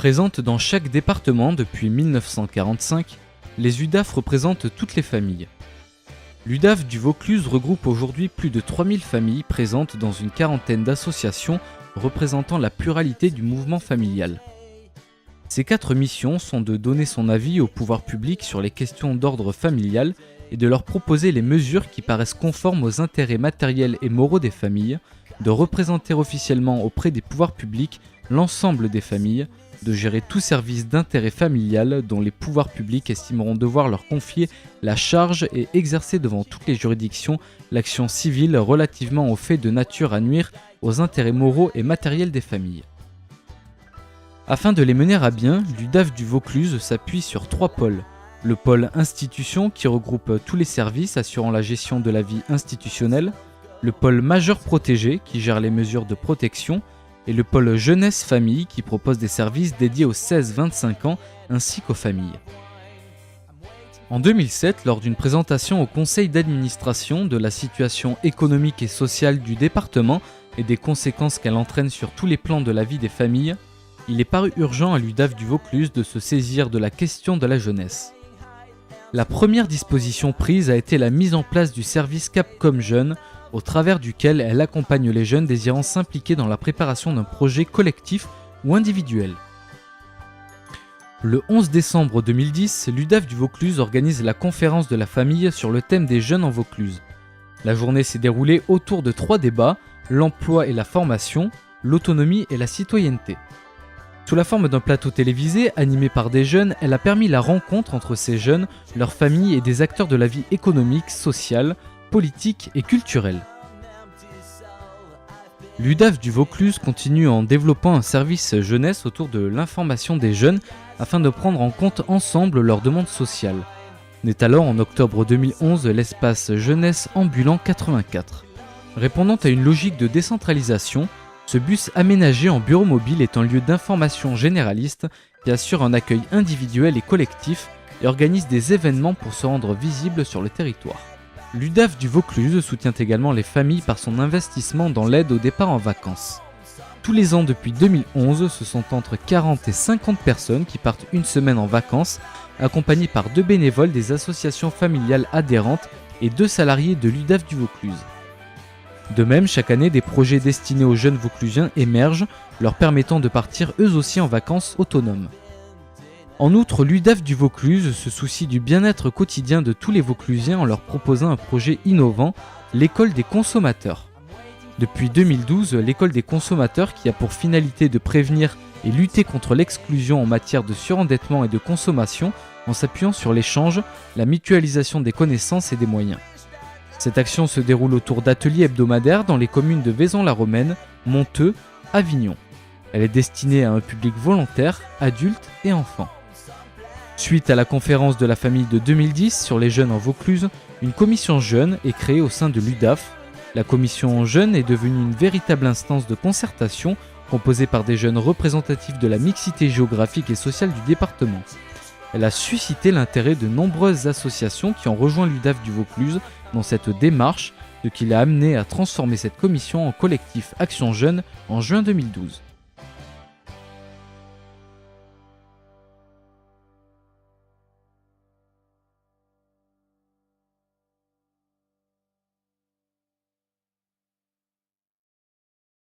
Présentes dans chaque département depuis 1945, les UDAF représentent toutes les familles. L'UDAF du Vaucluse regroupe aujourd'hui plus de 3000 familles présentes dans une quarantaine d'associations représentant la pluralité du mouvement familial. Ses 4 missions sont de donner son avis au pouvoir public sur les questions d'ordre familial et de leur proposer les mesures qui paraissent conformes aux intérêts matériels et moraux des familles, de représenter officiellement auprès des pouvoirs publics l'ensemble des familles, de gérer tout service d'intérêt familial dont les pouvoirs publics estimeront devoir leur confier la charge et exercer devant toutes les juridictions l'action civile relativement aux faits de nature à nuire aux intérêts moraux et matériels des familles. Afin de les mener à bien, l'UDAF du Vaucluse s'appuie sur 3 pôles. Le pôle institution qui regroupe tous les services assurant la gestion de la vie institutionnelle, le pôle majeur protégé qui gère les mesures de protection, et le pôle jeunesse-famille qui propose des services dédiés aux 16-25 ans ainsi qu'aux familles. En 2007, lors d'une présentation au conseil d'administration de la situation économique et sociale du département et des conséquences qu'elle entraîne sur tous les plans de la vie des familles, il est paru urgent à l'UDAF du Vaucluse de se saisir de la question de la jeunesse. La première disposition prise a été la mise en place du service Capcom Jeunes, au travers duquel elle accompagne les jeunes désirant s'impliquer dans la préparation d'un projet collectif ou individuel. Le 11 décembre 2010, l'UDAF du Vaucluse organise la conférence de la famille sur le thème des jeunes en Vaucluse. La journée s'est déroulée autour de 3 débats, l'emploi et la formation, l'autonomie et la citoyenneté. Sous la forme d'un plateau télévisé animé par des jeunes, elle a permis la rencontre entre ces jeunes, leurs familles et des acteurs de la vie économique, sociale, politique et culturelle. L'UDAF du Vaucluse continue en développant un service jeunesse autour de l'information des jeunes afin de prendre en compte ensemble leurs demandes sociales. Naît alors en octobre 2011 l'espace Jeunesse Ambulant 84. Répondant à une logique de décentralisation, ce bus aménagé en bureau mobile est un lieu d'information généraliste qui assure un accueil individuel et collectif et organise des événements pour se rendre visible sur le territoire. L'UDAF du Vaucluse soutient également les familles par son investissement dans l'aide au départ en vacances. Tous les ans depuis 2011, ce sont entre 40 et 50 personnes qui partent une semaine en vacances, accompagnées par 2 bénévoles des associations familiales adhérentes et 2 salariés de l'UDAF du Vaucluse. De même, chaque année, des projets destinés aux jeunes Vauclusiens émergent, leur permettant de partir eux aussi en vacances autonomes. En outre, l'UDAF du Vaucluse se soucie du bien-être quotidien de tous les Vauclusiens en leur proposant un projet innovant, l'école des consommateurs. Depuis 2012, l'école des consommateurs, qui a pour finalité de prévenir et lutter contre l'exclusion en matière de surendettement et de consommation, en s'appuyant sur l'échange, la mutualisation des connaissances et des moyens. Cette action se déroule autour d'ateliers hebdomadaires dans les communes de Vaison-la-Romaine, Monteux, Avignon. Elle est destinée à un public volontaire, adultes et enfants. Suite à la conférence de la famille de 2010 sur les jeunes en Vaucluse, une commission jeune est créée au sein de l'UDAF. La commission jeune est devenue une véritable instance de concertation composée par des jeunes représentatifs de la mixité géographique et sociale du département. Elle a suscité l'intérêt de nombreuses associations qui ont rejoint l'UDAF du Vaucluse dans cette démarche, ce qui l'a amené à transformer cette commission en collectif Action Jeune en juin 2012.